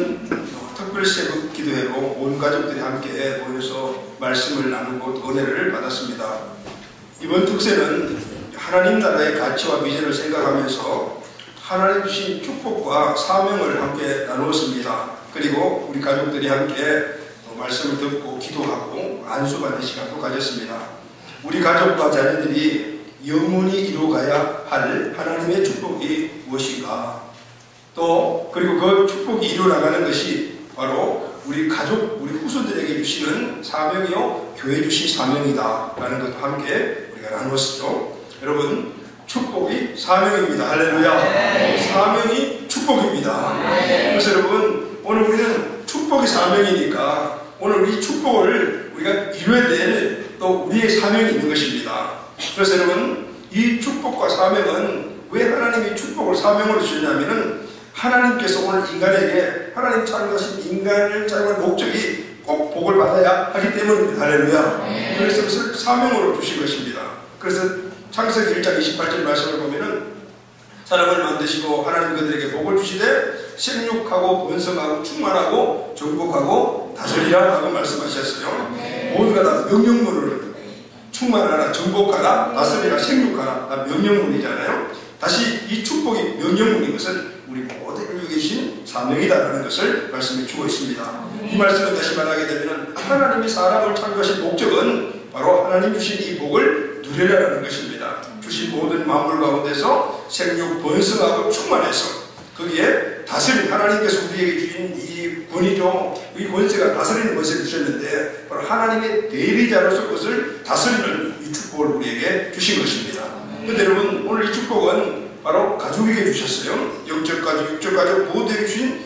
오늘은 특별 새벽 기도회로 온 가족들이 함께 모여서 말씀을 나누고 은혜를 받았습니다. 이번 특세는 하나님 나라의 가치와 비전을 생각하면서 하나님 주신 축복과 사명을 함께 나누었습니다. 그리고 우리 가족들이 함께 말씀을 듣고 기도하고 안수받는 시간도 가졌습니다. 우리 가족과 자녀들이 영원히 이루어가야 할 하나님의 축복이 무엇인가, 또 그리고 그 축복이 이루어나가는 것이 바로 우리 가족, 우리 후손들에게 주시는 사명이요 교회 주신 사명이다 라는 것도 함께 우리가 나누었죠. 여러분, 축복이 사명입니다. 할렐루야. 네. 사명이 축복입니다. 네. 그래서 여러분, 오늘 우리는 축복이 사명이니까 오늘 이 축복을 우리가 이루어야 될 또 우리의 사명이 있는 것입니다. 그래서 여러분, 이 축복과 사명은 왜 하나님이 축복을 사명으로 주셨냐면은 하나님께서 오늘 인간에게 하나님 창조하신 인간을 창조한 목적이 꼭 복을 받아야 하기 때문입니다. 할렐루야. 그래서 그것을 사명으로 주신 것입니다. 그래서 창세기 1장 28절 말씀을 보면은 사람을 만드시고 하나님 그들에게 복을 주시되 생육하고 번성하고 충만하고 정복하고 다스리라 라고 말씀하셨어요. 모두가 다 명령문을 충만하라, 정복하라, 다스리라, 생육하라 다 명령문이잖아요. 다시 이 축복이 명령문인 것은 우리 모든 인류 계신 사명이다라는 것을 말씀해 주고 있습니다. 이 말씀을 다시 말하게 되면 하나님이 사람을 창조하신 목적은 바로 하나님 주신 이 복을 누리라는 것입니다. 주신 모든 만물 가운데서 생육, 번성하고 충만해서 거기에 다스린, 하나님께서 우리에게 주신 이 권위죠. 이 권세가 다스리는 권세를 주셨는데 바로 하나님의 대리자로서 그것을 다스리는 이 축복을 우리에게 주신 것입니다. 그런데 여러분, 오늘 이 축복은 바로 가족에게 주셨어요. 영적 가족, 육적 가족 모두에게 주신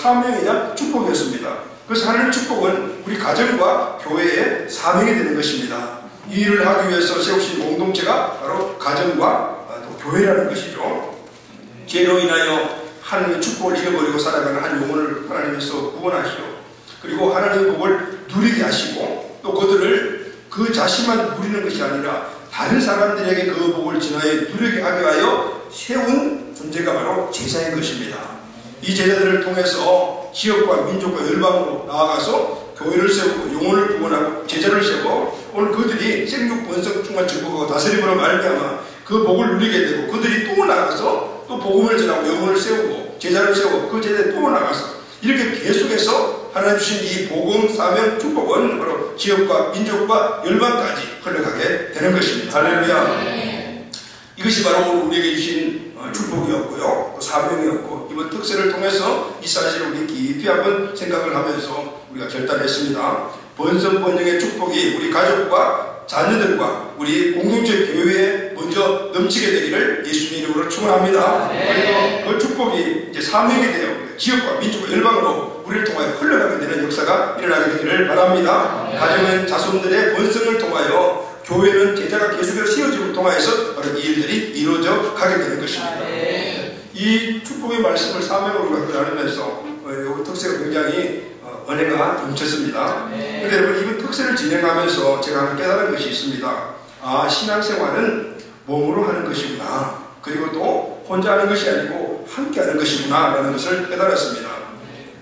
사명이자 축복이었습니다. 그래서 하나님의 축복은 우리 가정과 교회의 사명이 되는 것입니다. 이 일을 하기 위해서 세우신 공동체가 바로 가정과 또 교회라는 것이죠. 죄로 인하여 하나님의 축복을 잃어버리고 살아가는 한 영혼을 하나님께서 구원하시오. 그리고 하나님의 복을 누리게 하시고 또 그들을 그 자신만 누리는 것이 아니라 다른 사람들에게 그 복을 전하여 누리게 하기 위하여 세운 존재가 바로 제자인 것입니다. 이 제자들을 통해서 지역과 민족과 열방으로 나아가서 교회를 세우고 영혼을 구원하고 제자를 세우고 오늘 그들이 생육, 번성, 충만, 정복하고 다스림으로 말미암아 그 복을 누리게 되고 그들이 또 나가서 또 복음을 전하고 영혼을 세우고 제자를 세우고 그 제자에 또 나가서 이렇게 계속해서 하나님 주신 이 복음, 사명, 축복은 바로 지역과 민족과 열방까지 흘러가게 되는 것입니다. 할렐루야. 이것이 바로 우리에게 주신 축복이었고요, 또 사명이었고, 이번 특세를 통해서 이 사실을 우리 깊이 한번 생각을 하면서 우리가 결단했습니다. 번성 번영의 축복이 우리 가족과 자녀들과 우리 공동체 교회에 먼저 넘치게 되기를 예수님 이름으로 축원합니다. 그리고 그 축복이 이제 사명이 되어 지역과 민족과 열방으로 우리를 통하여 흘러가게 되는 역사가 일어나게 되기를 바랍니다. 가정은 자손들의 번성을 통하여, 교회는 제자가 계속해서 세워짐을 통하여서 바로 이 일들이 이루어져 가게 되는 것입니다. 이 축복의 말씀을 사명으로 나누면서 이 특세가 굉장히 은혜가 넘쳤습니다. 그런데 여러분, 이번 특세를 진행하면서 제가 하나 깨달은 것이 있습니다. 아, 신앙생활은 몸으로 하는 것이구나. 그리고 또 혼자 하는 것이 아니고 함께 하는 것이구나 라는 것을 깨달았습니다.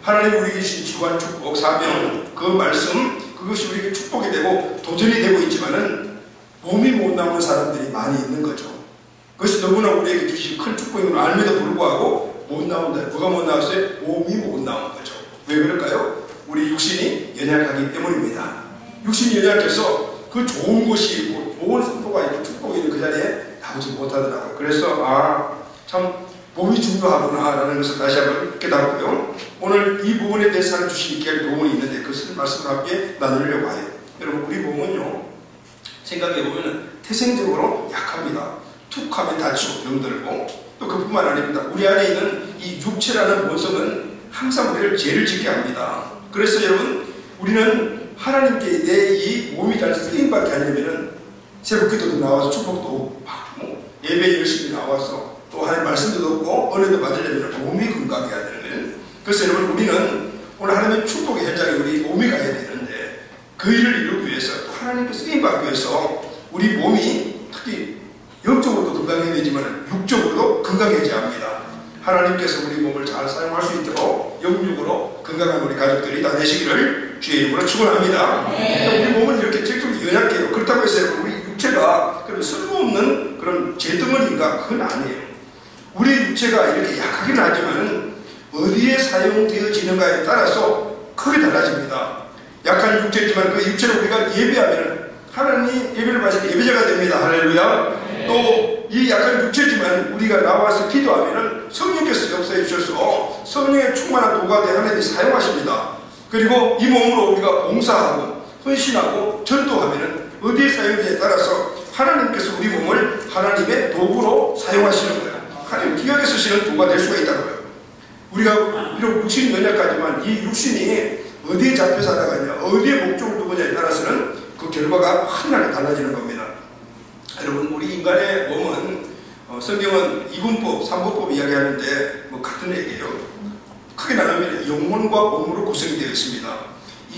하나님 우리에게 주신 주관, 축복, 사명, 그 말씀, 그것이 우리에게 축복이 되고 도전이 되고 있지만은 몸이 못 나오는 사람들이 많이 있는 거죠. 그것이 너무나 우리에게 주신 큰 축복인 걸 알면도 불구하고 못 나온다. 뭐가 못 나왔어요? 몸이 못 나온 거죠. 왜 그럴까요? 우리 육신이 연약하기 때문입니다. 육신이 연약해서 그 좋은 곳이 있고 좋은 선포가 있고 축복이 있는 그 자리에 나오지 못하더라고요. 그래서 참 몸이 중요하구나 라는 것을 다시 한번 깨달았고요. 오늘 이 부분에 대해서 하는 주신 기회를 도움이 있는데 그것을 말씀을 함께 나누려고 해요. 여러분, 우리 몸은요, 생각해보면 태생적으로 약합니다. 툭 하면 다치고 병들고, 또 그뿐만 아닙니다. 우리 안에 있는 이 육체라는 본성은 항상 우리를 죄를 짓게 합니다. 그래서 여러분, 우리는 하나님께 내 이 몸이 잘 쓰임받게 하려면은 새벽 기도도 나와서 축복도 받고 예배 열심히 나와서 또 하나님 말씀도 듣고 은혜도 받으려면 몸이 건강해야 되는 거예요. 그래서 여러분, 우리는 오늘 하나님의 축복의 현장에 우리 몸이 가야 되는데 그 일을 이루기 위해서 또 하나님께 쓰임받기 위해서 우리 몸이 특히 영적으로도 건강해야 되지만 육적으로도 건강해져야 합니다. 하나님께서 우리 몸을 잘 사용할 수 있도록 영육으로 건강한 우리 가족들이 다 되시기를 주의 이름으로 축원합니다. 우리 몸은 이렇게 좀 연약해요. 그렇다고 해서 우리 육체가 그런 쓸모없는 그런 재덩어리인가? 그건 아니에요. 우리 육체가 이렇게 약하긴 하지만 어디에 사용되어지는가에 따라서 크게 달라집니다. 약한 육체지만 그 육체로 우리가 예배하면 하나님 예배를 받을 때 예배자가 됩니다. 할렐루야. 또 이 약한 육체지만 우리가 나와서 기도하면 성령께서 역사해 주셔서 성령의 충만한 도가 되 하나님이 사용하십니다. 그리고 이 몸으로 우리가 봉사하고 헌신하고 전도하면 어디에 사용되냐에 따라서 하나님께서 우리 몸을 하나님의 도구로 사용하시는 거예요. 하나님 귀하게 쓰시는 도구가 될 수가 있다는 거예요. 우리가 비록 육신이 연약하지만 이 육신이 어디에 잡혀 살아가냐, 어디에 목적을 두느냐에 따라서는 그 결과가 하나하나 달라지는 겁니다. 여러분, 우리 인간의 몸은 성경은 이분법, 삼분법 이야기하는데 같은 얘기예요. 크게 나누면 영혼과 몸으로 구성이 되어 있습니다.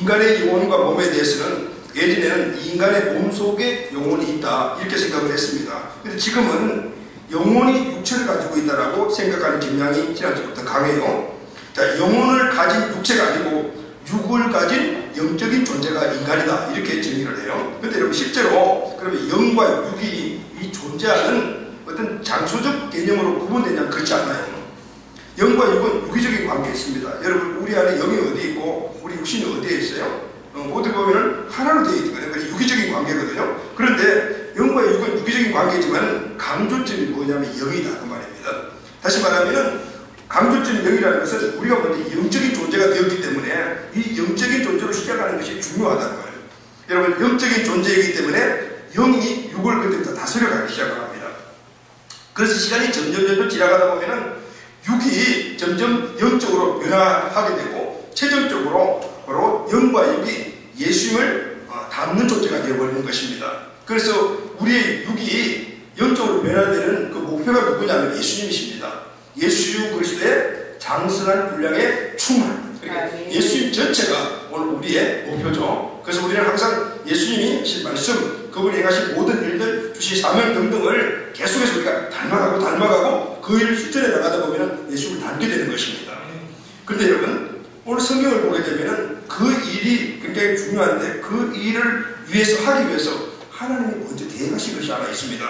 인간의 영혼과 몸에 대해서는 예전에는 인간의 몸 속에 영혼이 있다 이렇게 생각을 했습니다. 근데 지금은 영혼이 육체를 가지고 있다라고 생각하는 경향이 지난주부터 강해요. 자, 영혼을 가진 육체가 아니고 육을 가진 영적인 존재가 인간이다 이렇게 정의를 해요. 그런데 여러분 실제로 그러면 영과 육이 이 존재하는 어떤 장소적 개념으로 구분되냐면 그렇지 않아요. 영과 육은 유기적인 관계에 있습니다. 여러분 우리 안에 영이 어디에 있고 우리 육신이 어디에 있어요? 어떻게 보면 하나로 되어 있거든요. 그러니까 유기적인 관계거든요. 그런데 영과 육은 유기적인 관계지만 강조점이 뭐냐면 영이다 그 말입니다. 다시 말하면 강조점이 영이라는 것은 우리가 먼저 영적인 존재가 되었기 때문에 이 영적인 존재로 시작하는 것이 중요하다는 거예요. 여러분 영적인 존재이기 때문에 영이 육을 그때부터 다스려가기 시작을 합니다. 그래서 시간이 점점 지나가다 보면은 육이 점점 영적으로 변화하게 되고 최종적으로 바로 영과 육이 예수님을 닮는 존재가 되어버리는 것입니다. 그래서 우리의 육이 영적으로 변화되는 그 목표가 누구냐면 예수님이십니다. 예수 그리스도의 장성한 분량의 충만. 그러니까 예수님 전체가 오늘 우리의 목표죠. 그래서 우리는 항상 예수님이 하신 말씀, 그분이 행하신 모든 일들, 주신 사명 등등을 계속해서 우리가 닮아가고 그 일을 실천해 나가다 보면 예수님을 닮게 되는 것입니다. 그런데 여러분 오늘 성경을 보게 되면 그 일이 굉장히 중요한데 그 일을 하기 위해서 하나님이 먼저 대행하신 것이 하나 있습니다.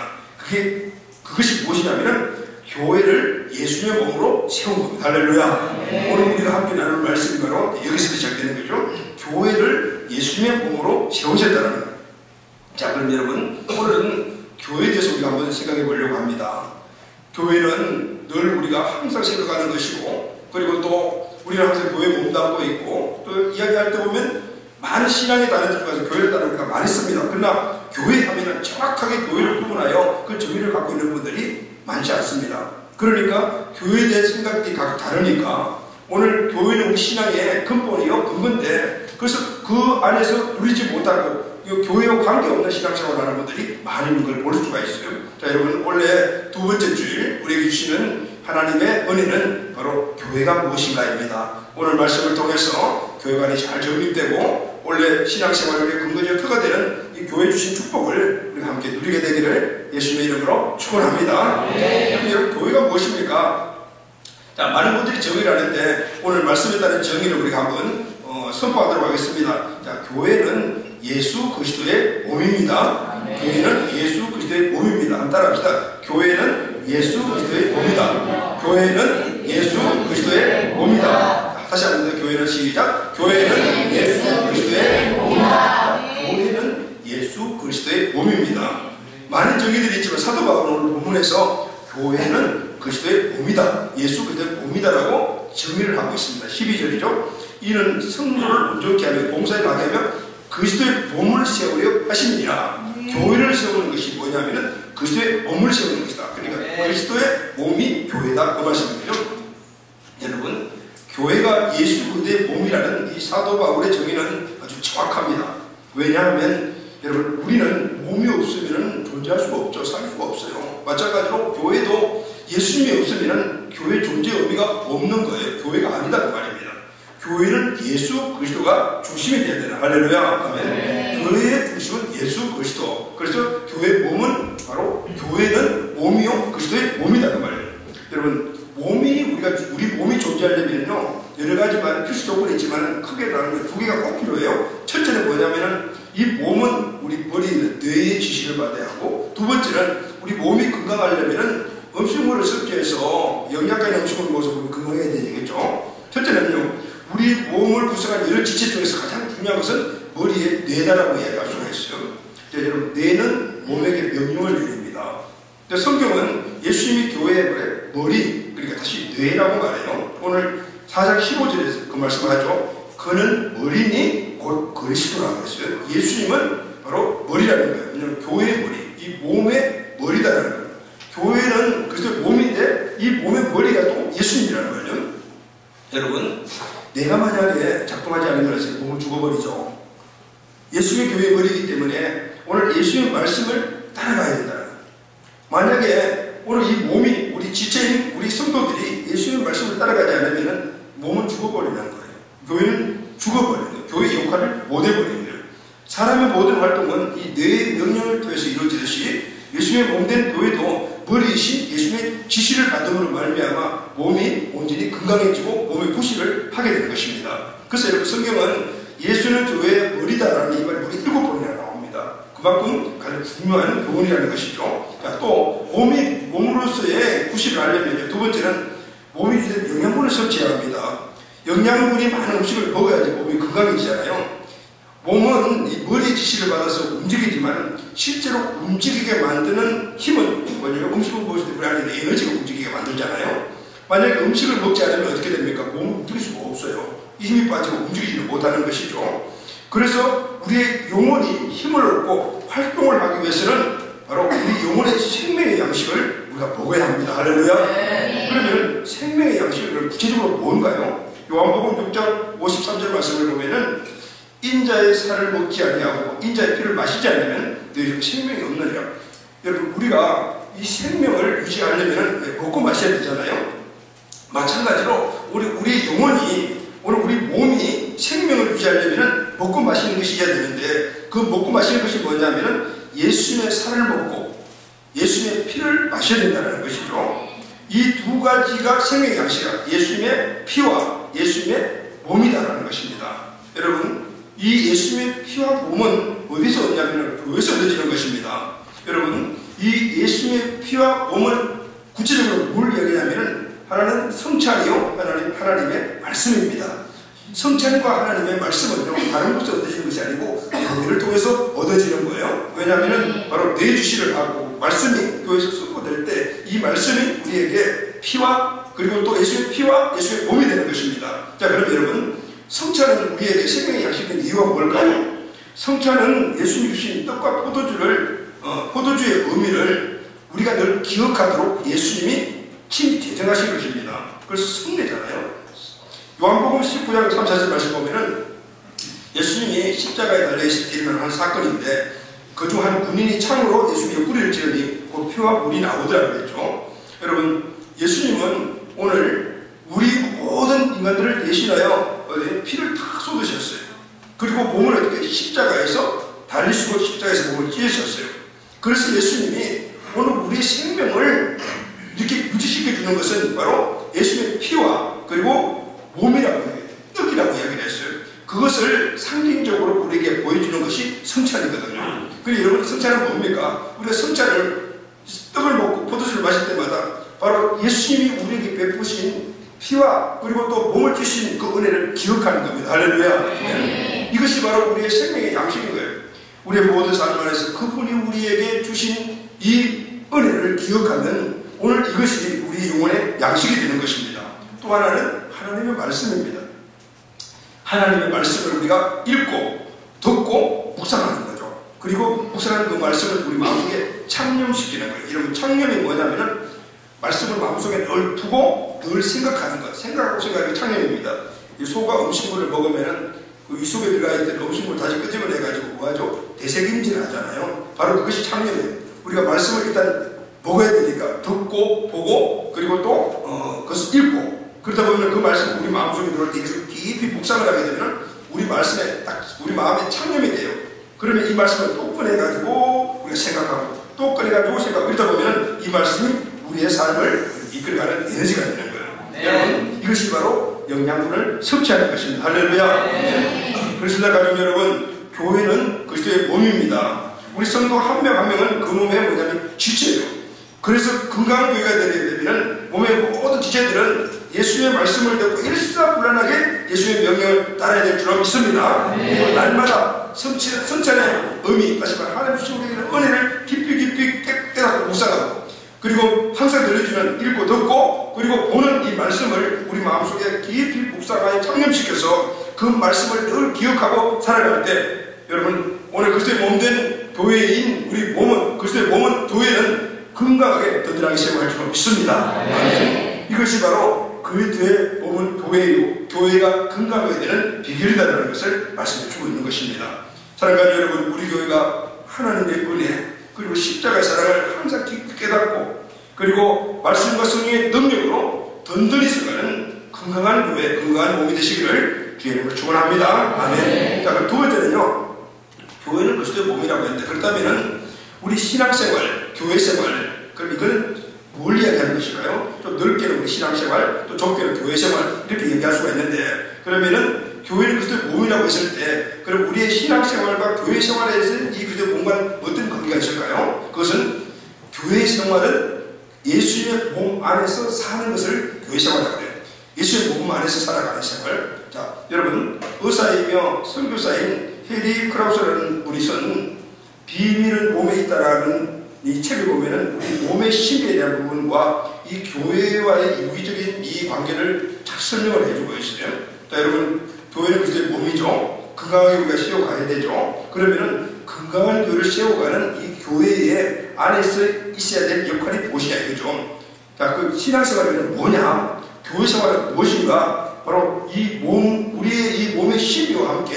그것이 무엇이냐면 교회를 예수님의 몸으로 세운 겁니다. 할렐루야. 오늘 우리가 함께 나눌 말씀이 바로 여기서 시작되는 거죠. 교회를 예수님의 몸으로 세우셨다는 거예요. 자, 그럼 여러분 오늘은 교회에 대해서 우리가 한번 생각해 보려고 합니다. 교회는 늘 우리가 항상 생각하는 것이고 그리고 또 우리는 항상 교회에 몸담고 있고 또 이야기할 때 보면 많은 신앙의 단어들 중에서 교회를 따라 우리가 많이 씁니다. 그러나 교회 하면은 정확하게 교회를 구분하여 그 정의를 갖고 있는 분들이 많지 않습니다. 그러니까 교회에 대한 생각이 각각 다르니까 오늘 교회는 우리 신앙의 근본이요 근건데 그래서 그 안에서 누리지 못하고 교회와 관계없는 신앙생활을 하는 분들이 많은 걸 볼 수가 있어요. 자, 여러분 원래 두 번째 주일 우리에게 주시는 하나님의 은혜는 바로 교회가 무엇인가입니다. 오늘 말씀을 통해서 교회관이 잘 정립되고 원래 신앙생활의 근거적 터가 되는 이 교회 주신 축복을 우리가 함께 누리게 되기를 예수님의 이름으로 축원합니다. 여러분 교회가 무엇입니까? 자, 많은 분들이 정의를 하는데 오늘 말씀에 따른 정의를 우리가 한번 선포하도록 하겠습니다. 자, 교회는 예수 그리스도의 몸입니다. 교회는 예수 그리스도의 몸입니다. 한번 따라합시다. 교회는 예수 그리스도의 몸이다. 교회는 예수 그리스도의 몸이다. 다시 한번 교회는 시작. 교회는 예수 그리스도의 몸이다. 교회는 예수 그리스도의 몸입니다. 많은 정의들이 있지만 사도 바울은 오늘 본문에서 교회는 그리스도의 몸이다. 예수 그리스도의 몸이다라고 정의를 하고 있습니다. 12절이죠. 이는 성도를 온전케 하며 봉사에 나게 하며 그리스도의 몸을 세우려 하심이니라. 교회를 세우는 것이 뭐냐면은 그리스도의 몸을 세우는 것이다. 그러니까 그리스도의 몸이 교회다. 그 말씀이죠. 여러분, 교회가 예수 그리스도의 몸이라는 이 사도 바울의 정의는 아주 정확합니다. 왜냐하면 여러분 우리는 몸이 없으면 존재할 수가 없죠. 살 수가 없어요. 마찬가지로 교회도 예수님이 없으면 교회 존재 의미가 없는 거예요. 교회가 아니다 그 말입니다. 교회는 예수 그리스도가 중심이 되어야 되나. 할렐루야. 아멘. 교회의 중심은 예수 그리스도. 그래서 교회의 몸은 바로 교회는 몸이요 그리스도의 몸이다 그 말이에요. 여러분 우리 몸이 존재하려면요 여러 가지 많은 필수 조건이 있지만 크게 나누면 두 개가 꼭 필요해요. 첫째는 뭐냐면은 이 몸은 우리 머리는 뇌의 지시를 받아야 하고, 두 번째는 우리 몸이 건강하려면은 음식물을 섭취해서 영양가 있는 음식을 먹어서 건강해야 되겠죠. 첫째는요, 우리 몸을 구성한 여러 지체 중에서 가장 중요한 것은 머리의 뇌다라고 이야기할 수가 있어요. 여러분, 뇌는 몸에게 명령을 내립니다. 성경은 예수님이 교회의 머리, 그러니까 다시 뇌라고 말해요. 오늘 4장 15절에서 그 말씀을 하죠. 그는 머리니 곧 그리스도라고 했어요. 예수님은 바로 머리라는 거예요. 왜냐하면 교회의 머리, 이 몸의 머리다라는 거예요. 교회는 그리스도의 몸인데 이 몸의 머리가 또 예수님이라는 거예요. 여러분, 내가 만약에 작동하지 않으면 몸을 죽어버리죠. 예수님의 교회의 머리이기 때문에 오늘 예수님의 말씀을 따라가야 된다는 거예요. 만약에 오늘 이 몸이 우리 지체인 우리 성도들이 예수님의 말씀을 따라가지 않으면 몸은 죽어버리는 거예요. 교회는 죽어버리는 거예요. 교회의 역할을 못 해버리는 거예요. 사람의 모든 활동은 이 뇌의 명령을 통해서 이루어지듯이 예수님의 몸된 교회도 머리이신 예수님의 지시를 받음으로 말미암아 몸이 온전히 건강해지고 몸의 구실을 하게 되는 것입니다. 그래서 여러분, 성경은 예수는 교회의 머리다라는 이 말이 무려 7번이나 나옵니다. 그만큼 가장 중요한 교훈이라는 것이죠. 자, 또 몸으로서의 구실을 하려면 두 번째는 몸이 주는 영양분을 섭취해야 합니다. 영양분이 많은 음식을 먹어야지 몸이 건강해지잖아요. 몸은 이 머리의 지시를 받아서 움직이지만 실제로 움직이게 만드는 힘은 뭐냐면 음식을 먹을 때 우리 안에 에너지가 움직이게 만들잖아요. 만약에 음식을 먹지 않으면 어떻게 됩니까? 몸은 움직일 수가 없어요. 이 힘이 빠지고 움직이지를 못하는 것이죠. 그래서 우리의 영혼이 힘을 얻고 활동을 하기 위해서는 바로 우리 영혼의 생명의 양식을 우리가 먹어야 합니다. 할렐루야. 그러면 생명의 양식을 구체적으로 뭔가요? 요한복음 6장 53절 말씀을 보면은 인자의 살을 먹지 아니하고 인자의 피를 마시지 않으면 너희 생명이 없느니라. 여러분, 우리가 이 생명을 유지하려면 먹고 마셔야 되잖아요. 마찬가지로 우리 영혼이, 오늘 우리 몸이 생명을 유지하려면 먹고 마시는 것이 있어야 되는데, 그 먹고 마시는 것이 뭐냐면 예수님의 살을 먹고 예수님의 피를 마셔야 된다는 것이죠. 이 두 가지가 생명의 양식이라, 예수님의 피와 예수님의 몸이다라는 것입니다. 여러분, 이 예수님의 피와 몸은 어디서 얻냐면 교회에서 얻어지는 것입니다. 여러분, 이 예수님의 피와 몸을 구체적으로 뭘 얘기하냐면 하나는 성찬이요, 하나님의 말씀입니다. 성찬과 하나님의 말씀은요, 다른 곳에서 얻어지는 것이 아니고 교회를 통해서 얻어지는 거예요. 왜냐하면 바로 내 주시를 하고 말씀이 교회에서 선포될 때 이 말씀이 우리에게 피와, 그리고 또 예수의 피와 예수의 몸이 되는 것입니다. 자, 그럼 여러분, 성찬은 우리에게 생명의 양식이 된 이유가 뭘까요? 성찬은 예수님이 주신 떡과 포도주의 의미를 우리가 늘 기억하도록 예수님이 친히 제정하신 것입니다. 그래서 성례잖아요. 요한복음 19장 3, 4절 말씀 보면은 예수님이 십자가에 달려있을 때 일어난 사건인데, 그중 한 군인이 창으로 예수님의 뿌리를 찌르니 그 피와 물이 나오더라고 했죠. 여러분, 예수님은 오늘 우리 모든 인간들을 대신하여 피를 다 쏟으셨어요. 그리고 몸을 어떻게 십자가에서 달리시고 십자가에서 몸을 찢으셨어요. 그래서 예수님이 오늘 우리의 생명을 이렇게 유지시켜 주는 것은 바로 예수님의 피와 그리고 몸이라고 해요. 떡이라고 이야기를 했어요. 그것을 상징적으로 우리에게 보여주는 것이 성찬이거든요. 그리고 여러분, 성찬은 뭡니까? 우리가 성찬을 떡을 먹고 포도주를 마실 때마다 바로 예수님이 우리에게 베푸신 피와 그리고 또 몸을 주신 그 은혜를 기억하는 겁니다. 할렐루야. 네. 이것이 바로 우리의 생명의 양식인 거예요. 우리의 모든 삶 안에서 그분이 우리에게 주신 이 은혜를 기억하면 오늘 이것이 우리 영혼의 양식이 되는 것입니다. 또 하나는 하나님의 말씀입니다. 하나님의 말씀을 우리가 읽고 듣고 묵상하는 거죠. 그리고 묵상하는 그 말씀을 우리 마음속에 창념시키는 거예요. 이런 창념이 뭐냐면은 말씀을 마음속에 늘 두고 늘 생각하는 것. 생각하고 생각하는 게 창념입니다. 이 소가 음식물을 먹으면은 그 이 속에 들어가 있던 음식물 다시 끄집어내가지고 뭐하죠? 되새김질 하잖아요. 바로 그것이 창념이에요. 우리가 말씀을 일단 먹어야 되니까 듣고 보고 그리고 또 그것을 읽고, 그러다 보면 그 말씀이 우리 마음속에 들어올 때 이것을 깊이 묵상을 하게 되면 우리 말씀에 딱 우리 마음에 창념이 돼요. 그러면 이 말씀을 또 꺼내가지고 우리가 생각하고 또 꺼내가지고 생각하고, 그러다 보면 이 말씀이 우리의 삶을 이끌어가는 에너지가 되는 거예요. 네. 여러분, 이것이 바로 영양분을 섭취하는 것입니다. 할렐루야. 그렇습니다. 가족 여러분, 교회는 그리스도의 몸입니다. 우리 성도 한 명 한 명은 그 몸의 뭐냐면 지체예요. 그래서 건강한 교회가 되려면 몸의 모든 지체들은 예수의 말씀을 듣고 일사불란하게 예수의 명령을 따라야 될 줄 믿습니다. 그리고 날마다 성찬의 의미, 다시 말해 하나님 주신 우리에게 은혜를 깊이 깨닫고 묵상하고, 그리고 항상 들려주면 읽고 듣고, 그리고 보는 이 말씀을 우리 마음속에 깊이 묵상하여 창념시켜서 그 말씀을 늘 기억하고 살아갈 때, 여러분 오늘 그리스도의 몸된 교회인 우리 몸은, 그리스도의 몸은, 교회는 건강하게 든든하게 세워갈 줄 믿습니다. 아멘. 이것이 바로 그리스도의 몸은 교회이고 교회가 건강하게 되는 비결이라는 것을 말씀해 주고 있는 것입니다. 사랑하는 여러분, 우리 교회가 하나님의 은혜 그리고 십자가의 사랑을 항상 깊이 깨닫고, 그리고 말씀과 성령의 능력으로 든든히 서가는 건강한 교회, 건강한 몸이 되시기를 주의 이름으로 축원합니다. 아멘. 자, 그럼 두 번째는요, 교회는 그리스도의 몸이라고 했는데, 그렇다면은 우리 신앙생활, 교회생활, 그럼 이거는 뭘 이야기하는 것일까요? 좀 넓게는 우리 신앙생활, 또 좁게는 교회생활, 이렇게 얘기할 수가 있는데, 그러면은 교회는 그리스도의 몸이라고 했을 때, 그럼 우리의 신앙생활과 교회생활에서 이 그리스도의 몸과 어떤 관계가 있을까요? 그것은 교회생활은 예수의 몸 안에서 사는 것을 교회생활이라고 해요. 예수의 몸 안에서 살아가는 생활. 자, 여러분, 의사이며 선교사인 헤리 크라우스라는 분이 쓴 비밀은 몸에 있다라는 이 책을 보면은 우리 몸의 심리에 대한 부분과 이 교회와의 유기적인 이 관계를 잘 설명을 해주고 있어요. 자, 여러분, 교회는 그리스도의 몸이죠. 건강하게 우리가 세워가야 되죠. 그러면은 건강한 교회를 세워가는 이 교회의 안에서 있어야 될 역할이 무엇이냐 이거죠. 자, 그 신앙생활은 뭐냐? 교회생활은 무엇인가? 바로 이 몸, 우리의 이 몸의 심리와 함께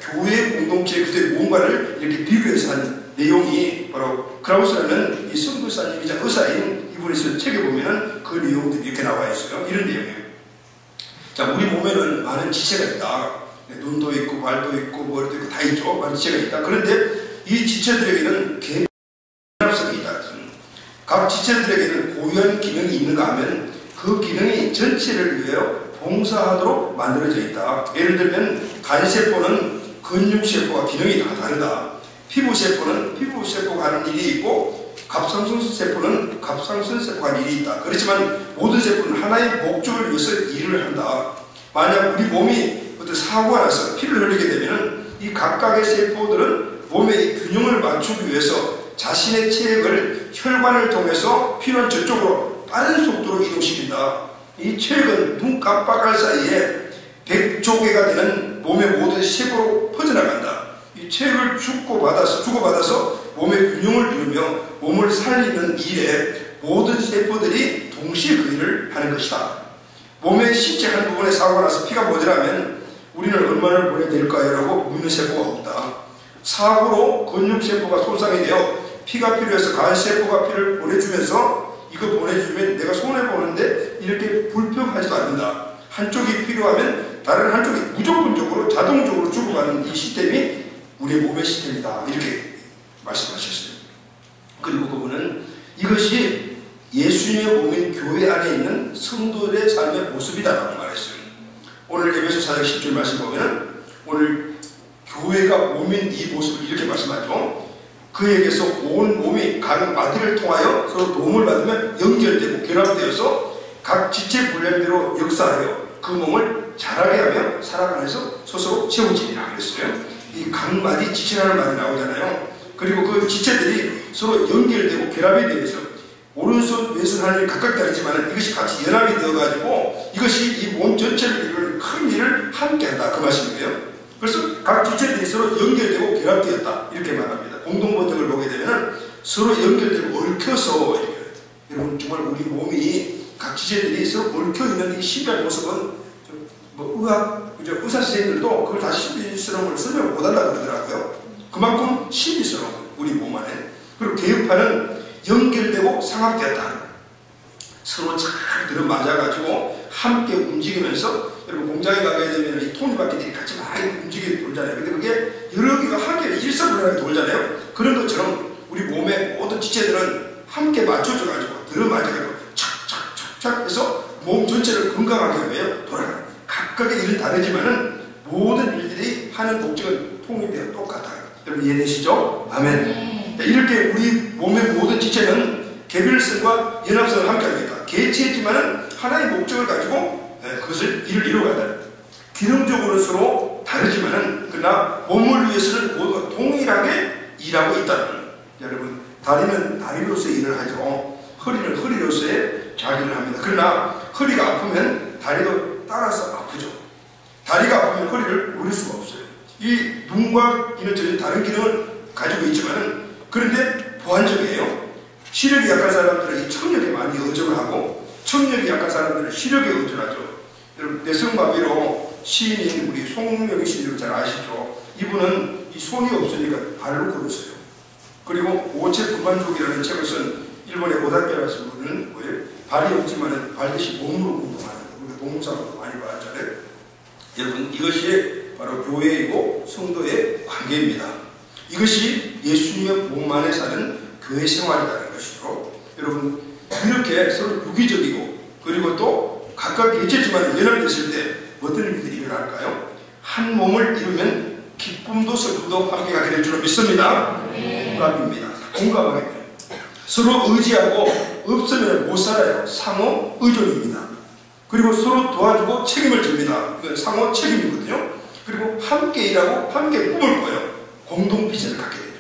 교회 공동체 그들의 몸과를 이렇게 비교해서 한 내용이 바로 크라우스라는 이 선교사님이자 의사인 이분이 쓴 책에 보면은 그 내용들이 이렇게 나와 있어요. 이런 내용이에요. 자, 우리 몸에는 많은 지체가 있다. 눈도 있고 발도 있고 머리도 있고 다 있죠. 많은 지체가 있다. 그런데 이 지체들에게는 개별성이 있다. 각 지체들에게는 고유한 기능이 있는가 하면 그 기능이 전체를 위하여 봉사하도록 만들어져 있다. 예를 들면 간세포는 근육세포와 기능이 다 다르다. 피부세포는 피부세포가 하는 일이 있고 갑상선세포는 갑상선세포가 하는 일이 있다. 그렇지만 모든 세포는 하나의 목적을 위해서 일을 한다. 만약 우리 몸이 어떤 사고가 나서 피를 흘리게 되면 이 각각의 세포들은 몸의 균형을 맞추기 위해서 자신의 체액을 혈관을 통해서 피는 저쪽으로 빠른 속도로 이동시킨다. 이 체액은 눈 깜빡할 사이에 100조개가 되는 몸의 모든 세포로 퍼져나간다. 이 체액을 주고받아서 몸의 균형을 이루며 몸을 살리는 일에 모든 세포들이 동시에 그 일을 하는 것이다. 몸의 신체 한 부분에 사고가 나서 피가 모자라면 우리는 얼마나 보내야 될까요? 라고 묻는 세포가 없다. 사고로 근육세포가 손상이 되어 피가 필요해서 간세포가 피를 보내주면서 이거 보내주면 내가 손해보는데 이렇게 불평하지도 않는다. 한쪽이 필요하면 다른 한쪽이 무조건적으로 자동적으로 주고가는 이 시스템이 우리의 몸의 시스템이다. 이렇게 말씀하셨어요. 그리고 그분은 이것이 예수님의 몸인 교회 안에 있는 성도들의 삶의 모습이다라고 말했어요. 오늘 에베소 4장 10절 말씀 보면 오늘 교회가 몸인 이 모습을 이렇게 말씀하죠. 그에게서 온 몸이 각 마디를 통하여 서로 도움을 받으면 연결되고 결합되어서 각 지체 분량대로 역사하여 그 몸을 자라게 하며 사랑 안에서 스스로 채워지리라 그랬어요. 이 각 마디 지체라는 말이 나오잖아요. 그리고 그 지체들이 서로 연결되고 결합이 되어서 오른손 왼손 하는 일이 각각 다르지만 이것이 같이 연합이 되어가지고 이것이 이 몸 전체를 이루는 큰 일을 함께한다 그 말씀이에요. 그래서 각 지체들이 서로 연결되고 결합되었다 이렇게 말합니다. 공동번역을 보게 되면 서로 연결되고 얽혀서 이렇게. 여러분 정말 우리 몸이 각 지체들이 서로 얽혀있는 이 신비한 모습은 뭐 의사 선생님들도 그걸 다 신비스러운 걸 설명 못한다고 그러더라고요. 그만큼 신비스러운 우리 몸 안에. 그리고 개혁파는 연결되고 상합되었다. 서로 잘 들어맞아가지고 함께 움직이면서 여러분 공장에 가게 되면 이 톱니바퀴들이 같이 많이 움직이게 돌잖아요. 근데 그게 여러 개가 함께 일사불란하게 돌잖아요. 그런 것처럼 우리 몸의 모든 지체들은 함께 맞춰져가지고 들어맞아가지고 착착착착 해서 몸 전체를 건강하게 위해 돌아가는 각 각각의 일은 다르지만은 모든 일들이 하는 목적은 통일되어 똑같아요. 여러분 이해되시죠? 아멘. 이렇게 우리 몸의 모든 지체는 개별성과 연합성을 함께합니다. 개체지만은 하나의 목적을 가지고 그것을 이루어간다. 기능적으로 서로 다르지만은 그러나 몸을 위해서는 모두가 동일하게 일하고 있다는. 여러분 다리는 다리로서의 일을 하죠. 허리는 허리로서의 자기를 합니다. 그러나 허리가 아프면 다리도 따라서 아프죠. 다리가 아프면 허리를 누릴 수가 없어요. 이 눈과 이는 전혀 다른 기능을 가지고 있지만은 그런데 보완적이에요. 시력이 약한 사람들은 이 청력에 많이 의존을 하고 청력이 약한 사람들은 시력에 의존하죠. 여러분 내성마비로 시인인 우리 송영기 씨를 잘 아시죠? 이분은 이 손이 없으니까 발로 걸었어요. 그리고 오체 구만족이라는 책을 쓴 일본의 오다케 하신 분은 뭐예요? 발이 없지만 발 대신 몸으로 운동하는 거예요. 우리가 동사로 많이 봤잖아요. 여러분 이것이 바로 교회이고 성도의 관계입니다. 이것이 예수님의 몸 안에 사는 교회 생활이라는 것이죠. 여러분 이렇게 서로 유기적이고 그리고 또 각각 개체지만 연합됐을 때 어떤 일들이 일어날까요? 한 몸을 이루면 기쁨도 슬픔도 함께가 될 줄로 믿습니다. 공감입니다. 공감하게 돼요. 서로 의지하고 없으면 못 살아요. 상호 의존입니다. 그리고 서로 도와주고 책임을 집니다. 이건 상호 책임이거든요. 그리고 함께 일하고 함께 꿈을 꿔요. 공동 비전을 갖게 되죠.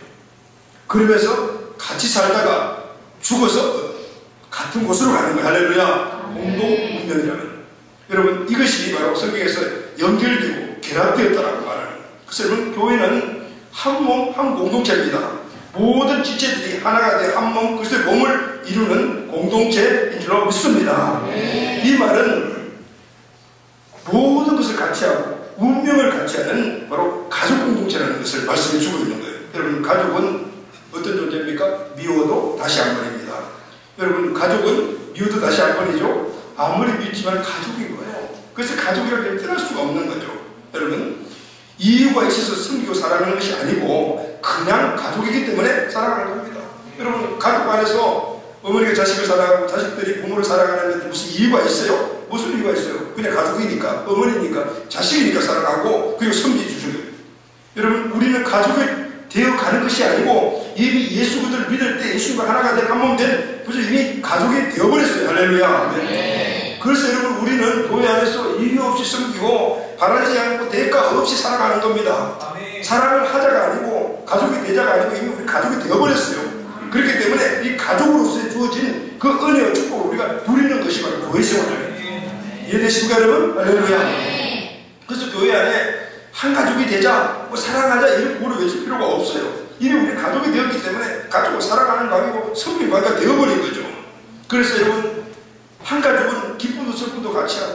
그러면서 같이 살다가 죽어서 같은 곳으로 가는 거예요. 할렐루야. 공동 운명이라면. 여러분 이것이 바로 성경에서 연결되고 결합되었다라고 말하는. 그래서 여러분 교회는 한 몸 한 공동체입니다. 모든 지체들이 하나가 돼 한 몸, 그것의 몸을 이루는 공동체인 줄로 믿습니다. 이 말은 모든 것을 같이 하고 운명을 같이 하는 바로 가족 공동체라는 것을 말씀해 주고 있는 거예요. 여러분 가족은 어떤 존재입니까? 미워도 다시 한 번입니다. 여러분 가족은 미워도 다시 한 번이죠. 아무리 믿지만 가족인 거예요. 그래서 가족이라고 떠날 수가 없는 거죠. 여러분 이유가 있어서 섬기고 살아가는 것이 아니고 그냥 가족이기 때문에 살아가는 겁니다. 여러분 가족 안에서 어머니가 자식을 사랑하고 자식들이 부모를 사랑하는 데 무슨 이유가 있어요? 무슨 이유가 있어요? 그냥 가족이니까 어머니니까 자식이니까 사랑하고 그리고 섬겨주는 거예요. 여러분 우리는 가족이 되어가는 것이 아니고 이미 예수 그리스도를 믿을 때 예수님과 하나가 된 한 몸 된 벌써 이미 가족이 되어버렸어요. 할렐루야. 네. 그래서 여러분 우리는 교회 안에서 이유 없이 섬기고 바라지 않고 대가 없이 살아가는 겁니다. 아멘. 사랑을 하자가 아니고 가족이 되자가 아니고 이미 우리 가족이 되어버렸어요. 그렇기 때문에 이 가족으로서 주어진 그 은혜와 축복을 우리가 누리는 것이 바로 교회 생활이에요. 이해되십니까 여러분? 할렐루야. 그래서 교회 안에 한 가족이 되자 뭐 사랑하자 이런 구호를 외칠 필요가 없어요. 이미 우리 가족이 되었기 때문에 가족을 사랑하는 마음이고 성령 관계가 되어버린 거죠. 그래서 여러분 한 가족은 기쁨도 슬픔도 같이 하고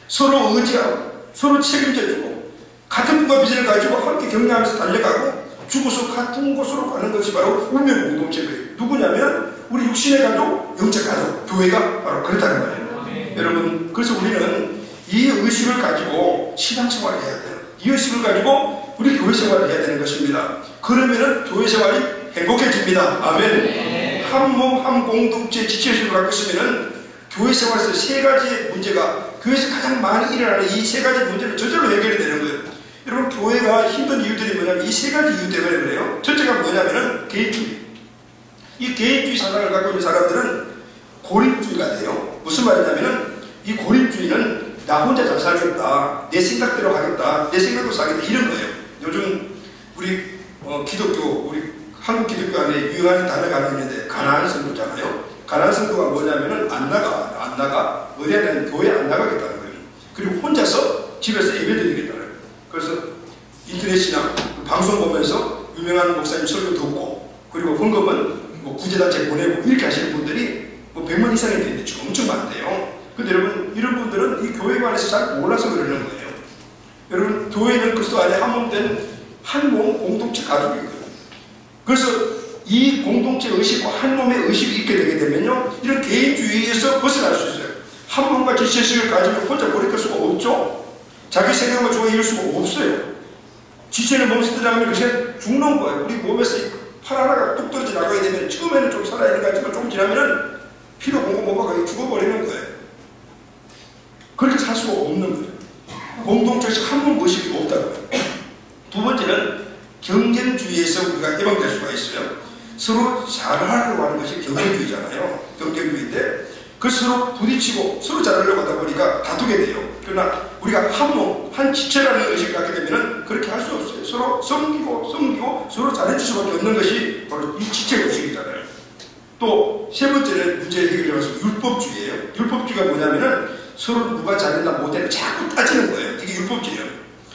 서로 의지하고 서로 책임져주고 같은 꿈과 비전을 가지고 함께 격려하면서 달려가고 죽어서 같은 곳으로 가는 것이 바로 운명 공동체예요. 누구냐면 우리 육신의 가족, 영적 가족, 교회가 바로 그렇다는 거예요. 여러분 그래서 우리는 이 의식을 가지고 신앙생활을 해야 돼요. 이 의식을 가지고 우리 교회 생활을 해야 되는 것입니다. 그러면은 교회 생활이 행복해집니다. 아멘. 한 몸 한 공동체 지체의식을 갖고 있으면은 교회 생활에서 세 가지의 문제가 교회에서 가장 많이 일어나는 이 세 가지 문제는 저절로 해결이 되는 거예요. 여러분 교회가 힘든 이유들이 뭐냐면 이 세 가지 이유 때문에 그래요. 첫째가 뭐냐면은 개인주의. 이 개인주의 사상을 갖고 있는 사람들은 고립주의가 돼요. 무슨 말이냐면은 이 고립주의는 나 혼자 잘 살겠다, 내 생각대로 하겠다, 내 생각대로 살겠다 이런 거예요. 요즘 우리 기독교, 우리 한국 기독교 안에 유효한 단어가 하나 있는데 가나안 성도잖아요. 가나안 성도가 뭐냐면은 안 나가 어디 안에 교회 안 나가겠다는 거예요. 그리고 혼자서 집에서 예배드리겠다는 거예요. 그래서 인터넷이나 방송 보면서 유명한 목사님 설교 듣고 그리고 헌금은 뭐 구제단체 보내고 이렇게 하시는 분들이 뭐 100만 이상이 되는데 지금 엄청 많대요. 근데 여러분 이런 분들은 이 교회에 관해서 잘 몰라서 그러는 거예요. 여러분 교회는 그리스도 안에 한 몸 된 한 몸 공동체 가족이거든요. 그래서 이 공동체 의식과 한 몸의 의식이 있게 되게 되면요 이런 개인주의에서 벗어날 수 있어요. 한 몸과 지체의식을 가지고 혼자 고립할 수가 없죠. 자기 생각만 좋아 이룰 수가 없어요. 지체는 몸에서 들어가면 그냥 죽는 거예요. 우리 몸에서 팔 하나가 뚝 떨어져 나가게 되면 처음에는 좀 살아있는 것 같지만 조금 지나면은 피로 공급 못 받고 죽어버리는 거예요. 그렇게 살 수가 없는 거죠. 공동체에서 한 번 모시기 없다고요. 두 번째는 경쟁주의에서 우리가 해방될 수가 있어요. 서로 잘하려고 하는 것이 경쟁주의잖아요. 경쟁주의인데 그 서로 부딪히고 서로 잘하려고 하다 보니까 다투게 돼요. 그러나 우리가 한 몸, 한 지체라는 의식을 갖게 되면 그렇게 할 수 없어요. 서로 섬기고 서로 잘해줄 수밖에 없는 것이 바로 이 지체 의식이잖아요. 또 세 번째는 문제 해결을 위해서 율법주의예요. 율법주의가 뭐냐면은 서로 누가 잘했나 못했나 자꾸 따지는 거예요. 이게 율법주의예요.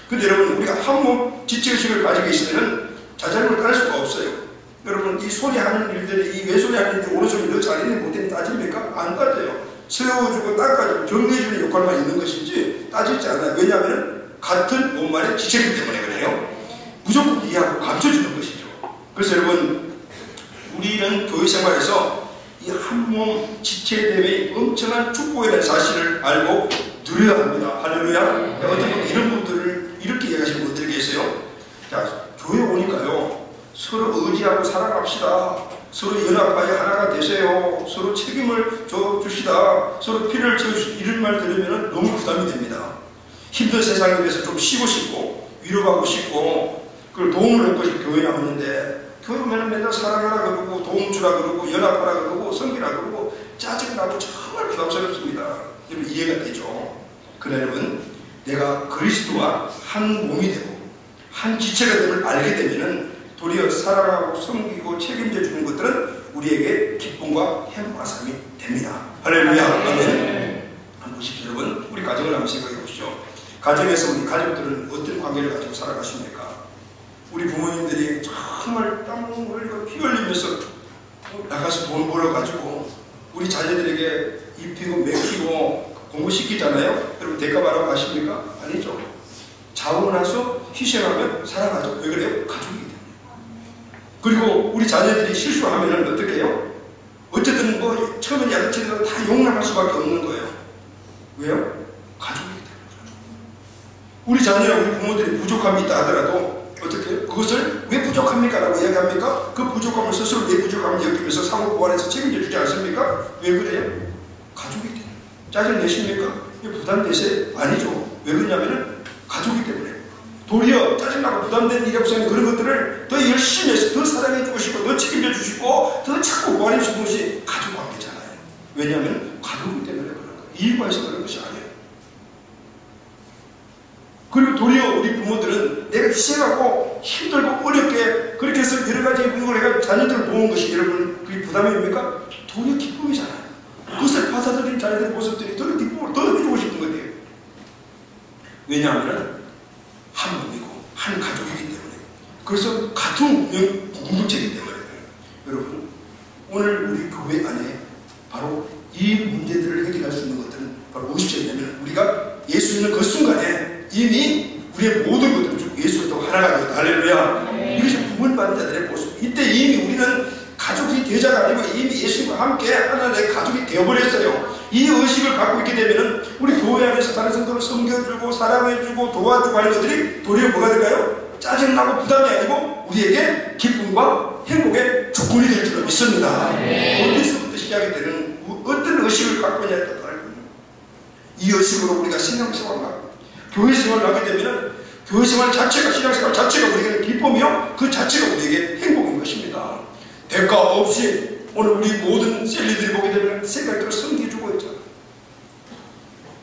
근데 여러분 우리가 한 몸 지체 의식을 가지고 있으면 자잘을 따를 수가 없어요. 여러분 이 손이 하는 일들이 이 왼손이 하는 일들이 오른손이 너 잘했니 못했니 따집니까? 안 따져요. 세워주고 닦아주고 정리해주는 역할만 있는 것인지 따지지 않아요. 왜냐하면 같은 몸만의 지체이기 때문에 그래요. 무조건 이해하고 감춰주는 것이죠. 그래서 여러분 우리는 교회 생활에서 이 한 몸 지체됨의 엄청난 축복이라는 사실을 알고 누려야 합니다. 할렐루야. 어떤 분 이런 분들을 이렇게 이야기하시는 분들이 계세요. 자, 교회 오니까요 서로 의지하고 살아갑시다. 서로 연합하여 하나가 되세요. 서로 책임을 져주시다. 서로 피를 채워주시다. 이런 말 들으면 너무 부담이 됩니다. 힘든 세상에 대해서 좀 쉬고 싶고 위로받고 싶고 그걸 도움을 얻고 싶고 교회에 나왔는데 교회 오면 맨날 사랑하라 그러고 도움 주라 그러고 연합하라 그러고 섬기라 그러고 짜증나고 정말 부담스럽습니다. 여러분 이해가 되죠? 그러나 여러분 내가 그리스도와 한 몸이 되고 한 지체가 됨을 알게 되면은 도리어 사랑하고 섬기고 책임져 주는 것들은 우리에게 기쁨과 행복한 삶이 됩니다. 할렐루야. 아멘. 한번 보십시오. 여러분 우리 가정을 한번 생각해 보시죠. 가정에서 우리 가족들은 어떤 관계를 가지고 살아가십니까? 우리 부모님들이 정말 땀 흘리고 피 흘리면서 나가서 돈 벌어가지고 우리 자녀들에게 입히고 먹히고 공부시키잖아요. 여러분 대가 말하고 아십니까? 아니죠. 자고 나서 희생하면 살아가죠. 왜 그래요? 가족이기 때문에. 그리고 우리 자녀들이 실수하면 어떻게 해요? 어쨌든 뭐 처음엔 야단치더라도 다 용납할 수밖에 없는 거예요. 왜요? 가족이기 때문에. 우리 자녀나 우리 부모들이 부족함이 있다 하더라도 어떻게 해요? 그것을 왜 부족합니까? 라고 이야기합니까? 그 부족함을 스스로 내 부족함을 여기면서 상호 보완해서 책임져 주지 않습니까? 왜 그래요? 가족이기 때문에. 짜증 내십니까? 부담되세요? 아니죠. 왜 그러냐면은 가족이기 때문에. 도리어 짜증나고 부담되는 일이 없으면 그런 것들을 더 열심히 해서 더 사랑해주고 싶고 더 책임져 주시고 더 자꾸 보완해 주는 것이 가족 관계잖아요. 왜냐하면 가족이기 때문에 그런 거예요. 이유가 있어서 그런 것이 아니에요. 그리고 도리어 우리 부모들은 내가 희생하고 힘들고 어렵게 그렇게 해서 여러 가지 부분을 해가 자녀들을 모은 것이 여러분 그게 부담입니까? 도리어 기쁨이잖아요. 그것을 받아들인 자녀들의 모습들이 도리어 기쁨을 더 해주고 싶은 거예요. 왜냐하면 한 몸이고 한 가족이기 때문에 그래서 같은 공동체이기 때문에 여러분 오늘 우리 교회 안에 바로 이 문제들을 해결할 수 있는 것들은 바로 무엇이냐면 우리가 예수 믿는 그 순간에 이미 우리의 모든 것들을 주고 예수로 하나가 되었다. 할렐루야. 이것이 구원받은 자들의 모습. 이때 이미 우리는 가족이 되자가 아니고 이미 예수님과 함께 하나의 가족이 되어버렸어요. 이 의식을 갖고 있게 되면 우리 교회 안에서 다른 성도를 섬겨주고 사랑해주고 도와주고 하는 것들이 도리어 뭐가 될까요? 짜증나고 부담이 아니고 우리에게 기쁨과 행복의 조건이 될 줄로 믿습니다. 어디서부터 시작이 되는 어떤 의식을 갖고 있냐에 따라 다르거든요. 이 의식으로 우리가 신앙생활을 교회 생활을 하게 되면 교회 생활 자체가 신앙생활 자체가 우리에게 기쁨이요 그 자체가 우리에게 행복인 것입니다. 대가 없이 오늘 우리 모든 셀리들이 보게 되면 생각대로 섬겨주고 있잖아요.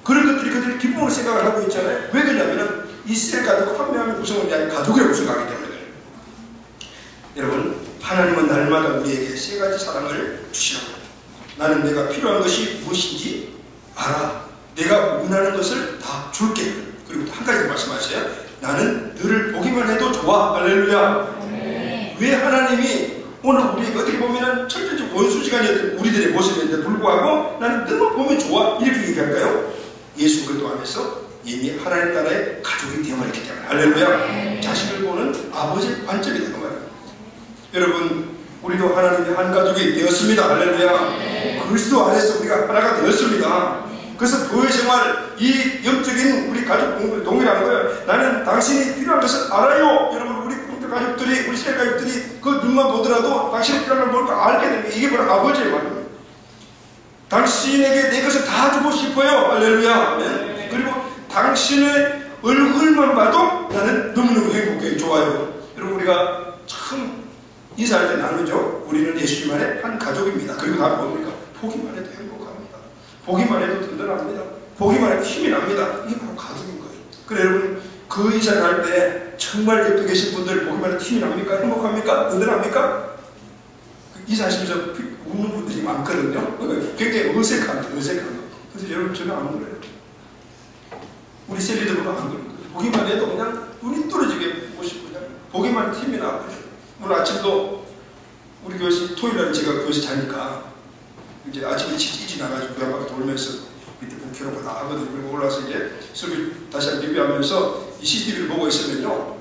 그런 것들이 그들이 기쁨으로 생각을 하고 있잖아요. 왜 그러냐면 이 셀 가족 한 명의 구성원이 아닌 가족이라고 생각하기 때문에 그래요. 여러분 하나님은 날마다 우리에게 세 가지 사랑을 주시라고 합니다. 나는 내가 필요한 것이 무엇인지 알아. 내가 원하는 것을 다 줄게. 그리고 또 한 가지 말씀하세요. 나는 너를 보기만 해도 좋아. 할렐루야. 왜 하나님이 오늘 우리에게 어떻게 보면 철저히 원수지간이었던 우리들의 모습인데 불구하고 나는 너무 보면 좋아. 이렇게 얘기할까요? 예수 그리스도 안에서 이미 하나님 나라의 가족이 되어버렸기 때문에 할렐루야. 자식을 보는 아버지의 관점이 되는 거예요. 여러분 우리도 하나님의 한 가족이 되었습니다. 할렐루야. 그리스도 안에서 우리가 하나가 되었습니다. 그래서 교회 생활 이 영적인 우리 가족 공동이 동일한 거예요. 나는 당신이 필요한 것을 알아요. 여러분 우리 가족들이 우리 세 가족들이 그 눈만 보더라도 당신이 필요한 걸 뭘까 알게 됩니다. 이게 바로 아버지의 말입니다. 당신에게 내 것을 다 주고 싶어요. 할렐루야. 그리고 당신의 얼굴만 봐도 나는 너무너무 행복해, 좋아요. 여러분, 우리가 참 인사할 때 나누죠. 우리는 예수님 안에 한 가족입니다. 그리고 다 뭡니까? 보기만 해도 행복합니다. 보기만 해도 든든합니다. 보기만 해도 힘이 납니다. 이게 바로 가족인 거예요. 그래, 여러분, 그 인사를 할 때 정말 옆에 계신 분들 보기만 해도 힘이 납니까? 행복합니까? 든든합니까? 인사하시면서 웃는 분들이 많거든요. 굉장히 어색한 거. 그래서 여러분, 저는 안 그래요. 우리 셀리들보다 안 그래요. 보기만 해도 그냥 눈이 떨어지게 보고 싶고, 그냥 보기만 해도 힘이 나고요. 오늘 아침도 우리 교회에서 토요일날 제가 교회에서 자니까 이제 아침에 일찍 나가지고 그 앞바퀴 돌면서 밑에 북회로 다 하거든요. 그리고 올라와서 이제 설교 다시 한번 리뷰하면서 이 CCTV를 보고 있으면요,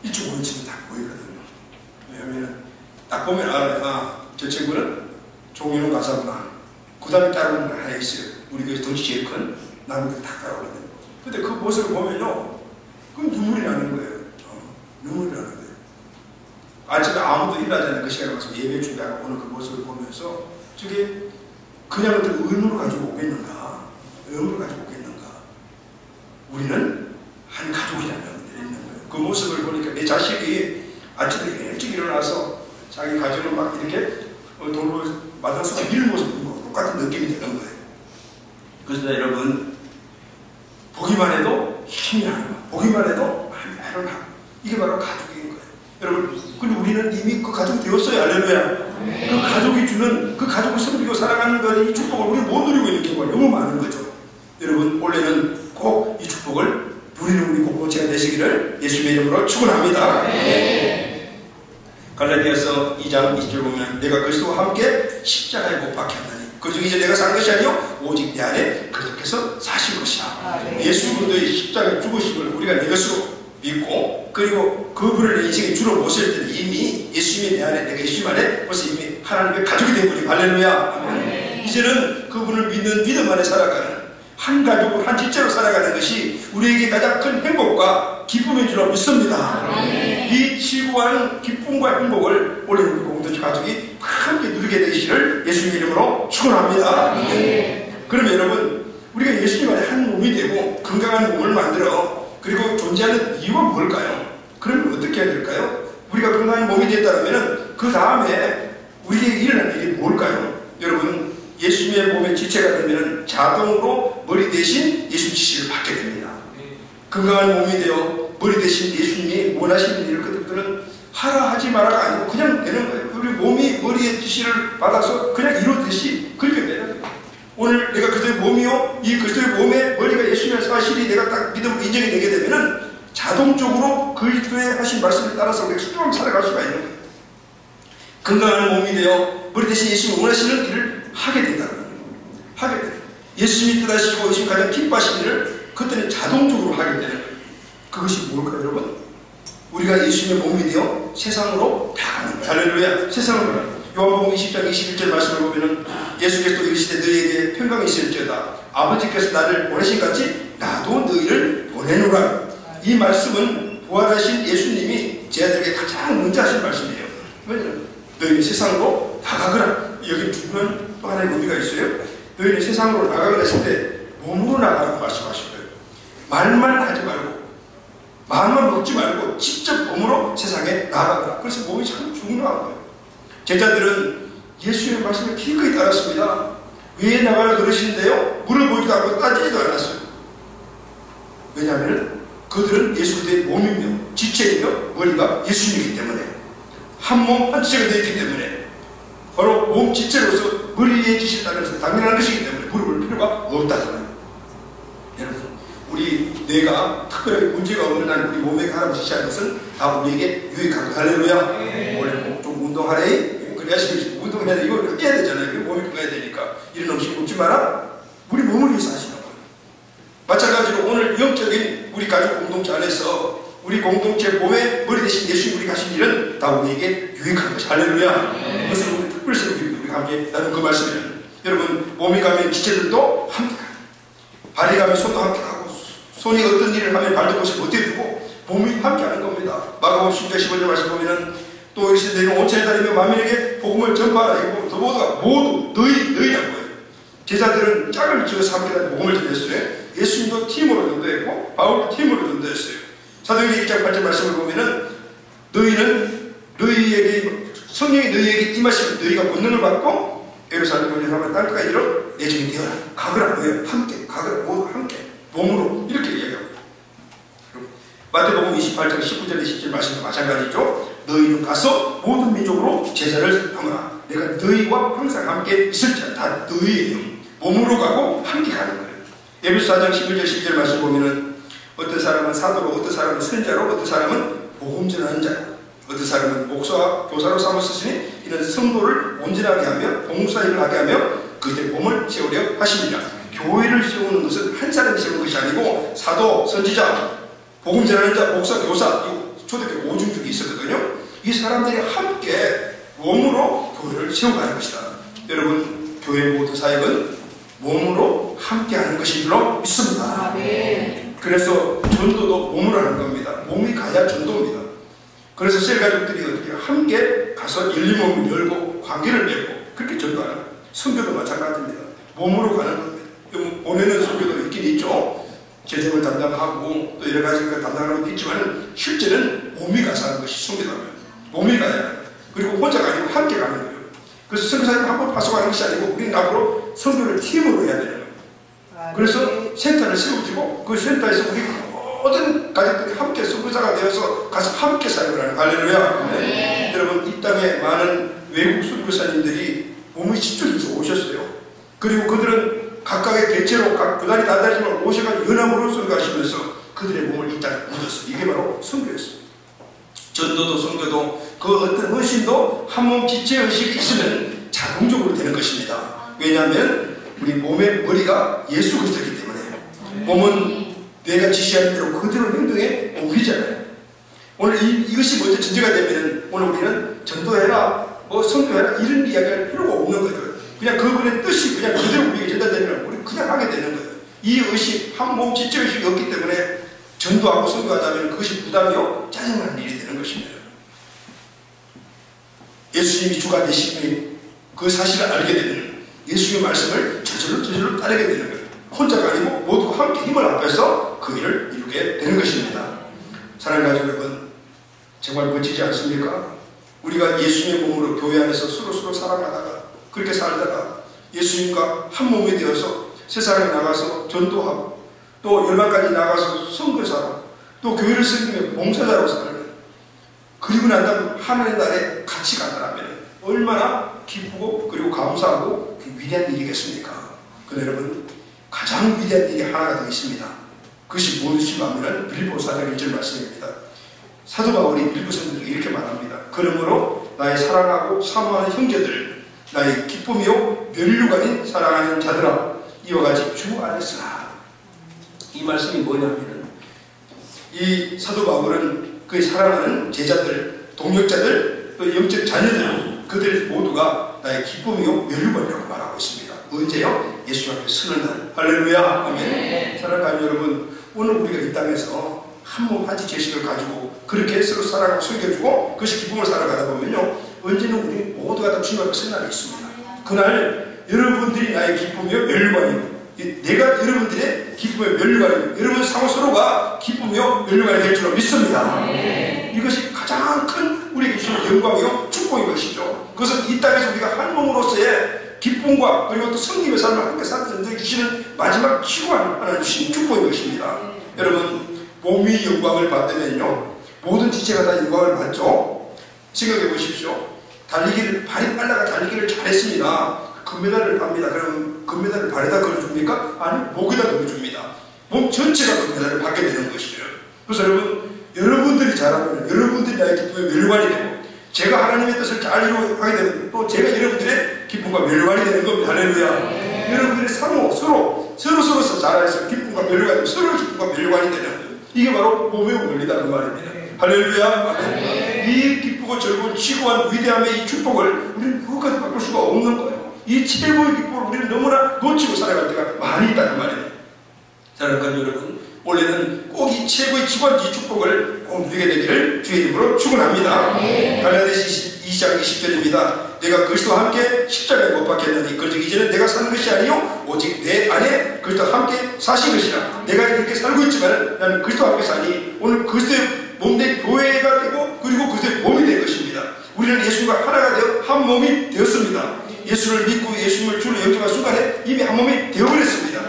이쪽 오른쪽이 딱 보이거든요. 왜냐하면 딱 보면 알아요. 저 친구는 종윤호 가사구나. 그 다음에 따르는 분 하나 있어요. 우리 교회 덩치 제일 큰 나무들 다 따라오거든요. 근데 그 모습을 보면요, 그건 눈물이 나는 거예요. 눈물이 나는 거예요. 아침에 아무도 일하지 않는 그 시간에 와서 예배 준비하고 오는 그 모습을 보면서 저게 그냥 어떤 의무를 가지고 오겠는가? 의무를 가지고 오겠는가? 우리는 한 가족이라는 데 있는 거예요. 그 모습을 보니까 내 자식이 아침에 일찍 일어나서 자기 가정을 막 이렇게 돌로 마당속에 밀는 모습을 보고 똑같은 느낌이 드는 거예요. 그래서 여러분, 보기만 해도 힘이 나는 거예요. 보기만 해도 마음이 아련하고, 이게 바로 가족인 거예요. 여러분, 근데 우리는 이미 그 가족이 되었어요. 할렐루야. 그 가족이 주는, 그 가족을 섬기고 살아가는 것, 이 축복을 우리는 못 누리고 있는 경우가 너무 많은 거죠. 여러분, 원래는 꼭 이 축복을 누리는 우리 공동체가 되시기를 예수님의 이름으로 축원합니다. 갈라디아서 2장 20절 보면 내가 그리스도와 함께 십자가에 못 박혔나니 그중 이제 내가 산 것이 아니요 오직 내 안에 그리스도께서 사신 것이라. 예수 그리스도의 십자가에 죽으심을 우리가 내 것으로 믿고, 그리고 그분을 내 인생에 주로 모실 때는 이미 예수님이 내 안에, 내가 예수님 안에 벌써 이미 하나님의 가족이 되어버리고, 할렐루야. 이제는 그분을 믿는 믿음 안에 살아가는 한 가족으로, 한 지체로 살아가는 것이 우리에게 가장 큰 행복과 기쁨인 줄 믿습니다. 이 지구한 기쁨과 행복을 올해 우리 공동체 가족이 함께 누리게 되시기를 예수님 이름으로 축원합니다. 그러면 여러분, 우리가 예수님 안에 한 몸이 되고 건강한 몸을 만들어 그리고 존재하는 이유가 뭘까요? 그러면 어떻게 해야 될까요? 우리가 건강한 몸이 됐다면 그 다음에 우리에게 일어나는 일이 뭘까요? 여러분, 예수님의 몸의 지체가 되면 자동으로 머리 대신 예수님 지시를 받게 됩니다. 건강한 몸이 되어 머리 대신 예수님이 원하시는 일을 그들은 하라 하지 마라가 아니고 그냥 되는 거예요. 우리 몸이 머리의 지시를 받아서 그냥 이루듯이 그렇게 되는 거예요. 오늘 내가 그리스도의 몸이요, 이 그리스도의 몸에 머리가 예수님의 사실이 내가 딱 믿음으로 인정이 되게 되면은 자동적으로 그리스도의 하신 말씀을 따라서 우리가 순종하며 살아갈 수가 있는 거예요. 건강한 몸이 되어 머리 대신 예수님이 원하시는 일을 하게 된다는 거예요. 하게 돼요. 예수님이 뜻하시고 예수님이 가장 기뻐하시는 일을 그때는 자동적으로 하게 되는 거예요. 그것이 뭘까요, 여러분? 우리가 예수님의 몸이 되어 세상으로 다가가는 거예요. 할렐루야. 세상으로. 요한복음 20장 21절 말씀을 보면은 예수께서 또 이르시되 너희에게 평강이 있을지어다. 아버지께서 나를 보내신 같이 나도 너희를 보내노라. 이 말씀은 부활하신 예수님이 제 아들에게 가장 먼저 하신 말씀이에요. 왜냐하면 너희는 세상으로 나가거라. 여기 두면 또 하나의 의미가 있어요. 너희는 세상으로 나가거라 했을 때 몸으로 나가라고 말씀하신 거예요. 말만 하지 말고, 마음만 먹지 말고 직접 몸으로 세상에 나가거라. 그래서 몸이 참 중요한 거예요. 제자들은 예수님의 말씀을 기꺼이 따랐습니다. 왜 나가라 그러시는데요? 물어보지도 않고 따지지도 않았어요. 왜냐하면 그들은 예수 그리스도의 몸이며 지체이며 머리가 예수님이기 때문에, 한 몸 한 지체가 되어 있기 때문에, 바로 몸 지체로서 머리의 지시를 따르면서 당연한 것이기 때문에 물어볼 필요가 없다잖아요. 여러분, 우리 뇌가 특별하게 문제가 없는 한 우리 몸에 하나님 지시하는 것은 다 우리에게 유익한 거. 할렐루야. 원래 좀 운동하래. 그래야지 운동해야 돼. 이거 해야 되잖아요. 몸이 건강해야 되니까. 이런 음식 먹지 마라. 우리 몸을 위해서 하시는 거예요. 마찬가지로 오늘 영적인 우리 가족 공동체 안에서 우리 공동체 몸에 머리 대신 예수님 우리 가신 일은 다 우리에게 유익한 것이. 할렐루야. 그것을 우리 특별히 우리가 함께 나눈 그 말씀이에요. 여러분, 몸이 가면 지체들도 함께 가요. 발이 가면 손도 함께 가고, 손이 어떤 일을 하면 발도 것을 못해주고 몸이 함께 하는 겁니다. 마가복음 10장 15절 말씀 보면은 또 이르시되 너희는 온 세상에 다니며 만민에게 복음을 전파하라. 이거 모두가 모두 너희라고 해요. 제자들은 짝을 지어서 함께 복음을 전했어요. 예수님도 팀으로 전도했고 바울도 팀으로 전도했어요. 사도행전 1장 8절 말씀을 보면은 너희는 너희에게 성령이 너희에게 임하시면 너희가 권능을 받고 예루살렘 예루살렘 땅끝까지 이르러 내 증인이 되어라. 가거라. 왜? 함께 가거라. 모두 함께 몸으로 이렇게 이야기합니다. 마태복음 28장 19절 20절 말씀도 마찬가지죠. 너희는 가서 모든 민족으로 제자를 삼으라. 내가 너희와 항상 함께 있을지라. 다 너희예요. 몸으로 가고 함께 가는 거예요. 에베소 4장 11절 12절 말씀 보면은 어떤 사람은 사도로, 어떤 사람은 선자로, 어떤 사람은 복음 전하는 자로, 어떤 사람은 목사와 교사로 삼으셨으니 이는 성도를 온전하게 하며 봉사일을 하게 하며 그들의 몸을 세우려 하십니다. 교회를 세우는 것은 한 사람이 세우는 것이 아니고 사도, 선지자, 복음 전하는 자, 목사, 교사, 초대교회 오중죽이 있었거든요. 이 사람들이 함께 몸으로 교회를 세워가는 것이다. 여러분, 교회 모든 사역은 몸으로 함께하는 것인 줄로 믿습니다. 그래서 전도도 몸으로 하는 겁니다. 몸이 가야 전도입니다. 그래서 셀가족들이 어떻게 함께 가서 일리몸을 열고 관계를 맺고 그렇게 전도하는 거예요. 선교도 마찬가지입니다. 몸으로 가는 겁니다. 몸에는 선교도 있긴 있죠. 재정을 담당하고 또 여러 가지 담당하는 것도 있지만 실제는 몸이 가서 하는 것이 선교다고요. 몸이 가야 하는 거예요. 그리고 혼자가 아니고 함께 가는 거예요. 그래서 선교사님 한 번 파송하는 것이 아니고 우리는 앞으로 선교를 팀으로 해야 되는 거예요. 그래서 센터를 세우고 그 센터에서 우리 모든 가족들이 함께 선교사가 되어서 가서 함께 사역을 하는 할렐루야. 네. 여러분, 이 땅에 많은 외국 선교사님들이 몸이 집중해서 오셨어요. 그리고 그들은 각각의 개체로 각 부단이 다 다르지만 오셔가지고 연합으로 선교하시면서 그들의 몸을 이 땅에 묻었어요. 이게 바로 선교였어요. 전도도 선교도 그 어떤 의식도 한 몸 지체 의식이 있으면 자동적으로 되는 것입니다. 왜냐하면 우리 몸의 머리가 예수 그리스도이기 때문에 몸은 내가 지시한 대로 그대로 행동에 옮기잖아요. 오늘 이것이 먼저 전제가 되면 오늘 우리는 전도해라, 뭐 선교해라 이런 이야기할 필요가 없는 거예요. 그냥 그분의 뜻이 그냥 그대로 우리에게 전달되면 우리 그냥 하게 되는 거예요. 이 의식, 한 몸 지체 의식이 없기 때문에 전도하고 선교하자면 그것이 부담이요 짜증나는 일이 되는 것입니다. 예수님이 주가 되시니 그 사실을 알게 되면 예수님의 말씀을 저절로 따르게 되는 거예요. 혼자가 아니고 모두가 함께 힘을 합해서 그 일을 이루게 되는 것입니다. 사랑하는 가족 여러분, 정말 멋지지 않습니까? 우리가 예수님의 몸으로 교회 안에서 서로 사랑하다가 그렇게 살다가 예수님과 한 몸이 되어서 세상에 나가서 전도하고 또 열방까지 나가서 선교사로 또 교회를 섬기며 봉사자로 살면 그리고 난 다음 하나님 나라에 같이 간다면 얼마나 기쁘고 그리고 감사하고 위대한 일이겠습니까? 그런데 여러분, 가장 위대한 일이 하나가 더 있습니다. 그것이 무엇인가 하면 빌립보 4장 1절 말씀입니다. 사도 바울이 빌립보 성도들에게 이렇게 말합니다. 그러므로 나의 사랑하고 사모하는 형제들, 나의 기쁨이요 면류가 아닌 사랑하는 자들아, 이와 같이 주 안에서라. 이 말씀이 뭐냐면 이 사도 바울은 그의 사랑하는 제자들, 동역자들, 또 영적 자녀들, 그들 모두가 나의 기쁨이요 면류관이라고 말하고 있습니다. 언제요? 예수 앞에 서는 날. 할렐루야. 아멘. 네. 사랑하는 여러분, 오늘 우리가 이 땅에서 한 몸 한 지체식을 가지고 그렇게 서로 사랑하고 섬겨주고 그것이 기쁨을 살아가다 보면요, 언제는 우리 모두가 다 주님 앞에 설 날이 있습니다. 그날 여러분들이 나의 기쁨이요 면류관이요, 내가 여러분들의 기쁨의 면류관이요, 여러분 상호 서로가 기쁨이요 면류관이 될 줄로 믿습니다. 네. 이것이 가장 큰 우리에게 주시는 영광이요 축복인 것이죠. 그것은 이 땅에서 우리가 한 몸으로서의 기쁨과 그리고 또 성님의 삶을 함께 사는 데 주시는 마지막 기구한 하나 주신 축복인 것입니다. 여러분, 몸이 영광을 받으면요 모든 지체가 다 영광을 받죠. 생각해 보십시오. 발이 빨라가 달리기를 잘했습니다. 금메달을 팝니다. 그러면 금메달을 발에다 걸어줍니까? 아니, 목에다 걸어줍니다. 몸 전체가 금메달을 받게 되는 것이죠. 그래서 여러분들이 잘하면 여러분들이 나의 기쁨의 멸관이 되고 제가 하나님의 뜻을 잘 이루어가게 되면 또 제가 여러분들의 기쁨과 멸관이 되는 겁니다. 할렐루야. 여러분들의 서로 잘해서 기쁨과 멸관이 되고 서로 기쁨과 멸관이 되는 거예요. 이게 바로 몸의 원리다는 말입니다. 할렐루야. 아멘. 이 기쁘고 즐거운 지구한 위대함의 이 축복을 우리는 누구까지 바꿀 수가 없는 거예요. 이 최고의 기쁨을 우리는 너무나 놓치고 살아갈 때가 많이 있다는 말입니다. 사랑하는 여러분, 원래는 꼭 이 최고의 지구한 이 축복을 꼭 누리게 되기를 주의 이름으로 축원합니다. 갈라디아서 2장 20절입니다. 내가 그리스도와 함께 십자가에 못 박혔나니 그저 이제는 내가 사는 것이 아니요 오직 내 안에 그리스도와 함께 사신 것이라. 내가 이렇게 살고 있지만 나는 그리스도와 함께 사니 오늘 그리스도의 몸된 교회가 되고 그리고 그리스도의 몸이 된 것입니다. 우리는 예수님과 하나가 되어 한 몸이 되었습니다. 예수를 믿고 예수님을 주로 영접한 순간에 이미 한 몸이 되어버렸습니다.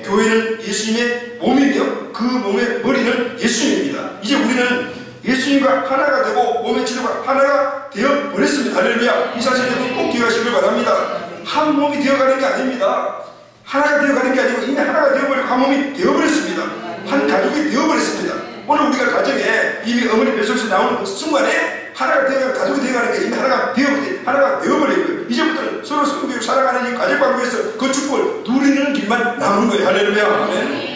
교회는 예수님의 몸이며 그 몸의 머리는 예수님입니다. 이제 우리는 예수님과 하나가 되고 몸의 치료가 하나가 되어버렸습니다. 할렐루야. 이 사실에 꼭 기억하시길 바랍니다. 한 몸이 되어가는 게 아닙니다. 하나가 되어가는 게 아니고 이미 하나가 되어버리고 한 몸이 되어버렸습니다. 한 가족이 되어버렸습니다. 오늘 우리가 가정에 이미 어머니 뱃속에서 나오는 그 순간에 하나가 되어가는 가족이 되어가는 게 이미 하나가 되어버리고요. 이제부터는 서로 섬기고 살아가는 이 가족 관계에서 그 축복을 누리는 길만 남은 거예요. 할렐루야. 아멘.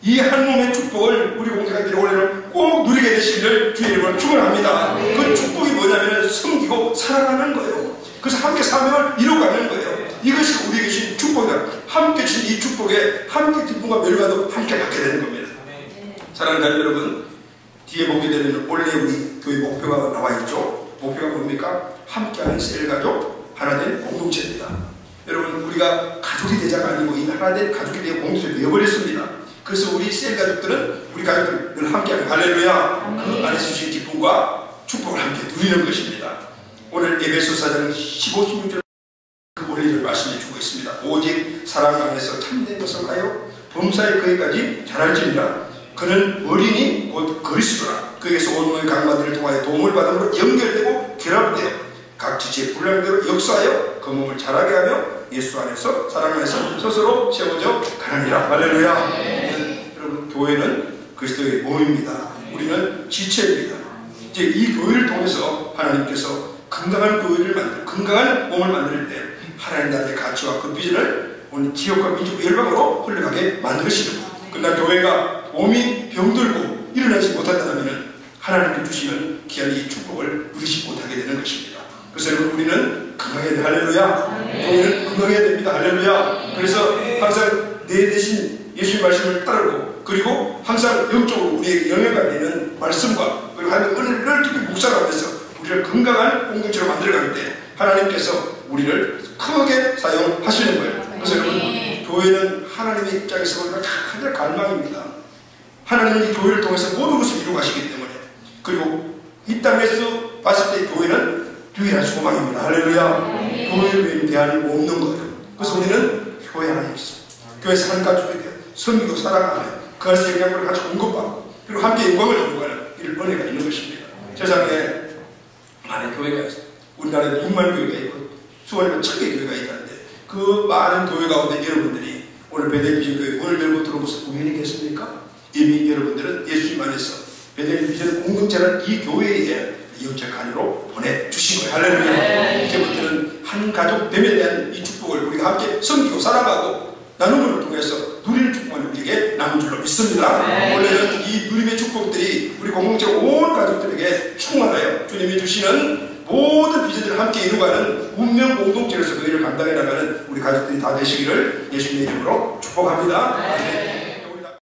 이 한 몸의 축복을 우리 공동체들이 올해는 꼭 누리게 되시기를 주의 이름으로 축원합니다. 그 축복이 뭐냐면 섬기고 살아가는 거예요. 그래서 함께 사명을 이루어가는 거예요. 이것이 우리에게 주신 축복이다. 함께 주신 이 축복에 함께 기쁨과 멸관도 함께 받게 되는 겁니다. 사랑하는 자녀 여러분, 뒤에 보게 되면 원래 우리 교회 목표가 나와 있죠. 목표가 뭡니까? 함께하는 셀가족 하나된 공동체입니다. 여러분, 우리가 가족이 되자가 아니고 이 하나된 가족이 되어 공동체가 되어버렸습니다. 그래서 우리 셀가족들은 우리 가족들 늘 함께하는 할렐루야. 그 안에서 주신 기쁨과 축복을 함께 누리는 것입니다. 오늘 에베소 4장 15, 16절 그 원리를 말씀해 주고 있습니다. 오직 사랑 안에서 참된 것을 하여 범사에 그에까지 자랄지니라. 그는 어린이 곧 그리스도라. 그에게서 온몸의 각마들을 통하여 도움을 받음으로 연결되고 결합되어 각 지체의 분량대로 역사하여 그 몸을 자라게 하며 예수 안에서 사랑 안에서 스스로 세워져 가느니라. 할렐루야. 여러분, 교회는 그리스도의 몸입니다. 우리는 지체입니다. 이제 이 교회를 통해서 하나님께서 건강한 교회를 건강한 몸을 만들 때 하나님 나라의 가치와 그 비전을 오늘 지역과 민족 열방으로 흘러가게 만드시는 거예요. 그러나 교회가 몸이 병들고 일어나지 못한다면 하나님께 주시는 귀한 이 축복을 누리지 못하게 되는 것입니다. 그래서 여러분, 우리는 건강해야 돼. 할렐루야. 교회는 건강해야 됩니다. 할렐루야. 그래서 항상 내 대신 예수의 말씀을 따르고 그리고 항상 영적으로 우리에게 영향을 내는 말씀과 그리고 하나님의 은혜를 깊이 묵상하면서 우리를 건강한 공동체로 만들어갈 때 하나님께서 우리를 크게 사용하시는 거예요. 그래서 여러분, 교회는 하나님의 입장에서 우리가 가장 갈망입니다. 하나님은 이 교회를 통해서 모든 것을 이루어 가시기 때문에, 그리고 이 땅에서 봤을 때 교회는 유일한 소망입니다. 할렐루야. 교회에 대한 없는 거예요. 그래서 우리는 교회 안에 있어. 교회에서 한 가족이 되어 섬기고 사랑하며 그 안에서 영향력을 같이 공급받고 그리고 함께 영광을 이루어가는 이런 은혜가 있는 것입니다. 세상에 많은 교회가 있어요. 우리나라에 6만 교회가 있고 수원에는 1000개 교회가 있다는데 그 많은 교회 가운데 여러분들이 오늘 베델 비전 교회 문을 열고 들어온 것은 우연이겠습니까? 이미 여러분들은 예수님 안에서 베델 비전 공동체라는 이 교회에 영적 간여로 보내주신 거예요. 할렐루야. 이제부터는 한 가족 됨에 대한 이 축복을 우리가 함께 섬기고 살아가고 나눔을 통해서 누리는 축복만 우리에게 남은 줄로 믿습니다. 원래는 이 누림의 축복들이 우리 공동체 온 가족들에게 충만하여 주님이 주시는 모든 비전들을 함께 이루어가는 운명 공동체로서 그 일을 감당해 나가는 우리 가족들이 다 되시기를 예수님의 이름으로 축복합니다. 아멘.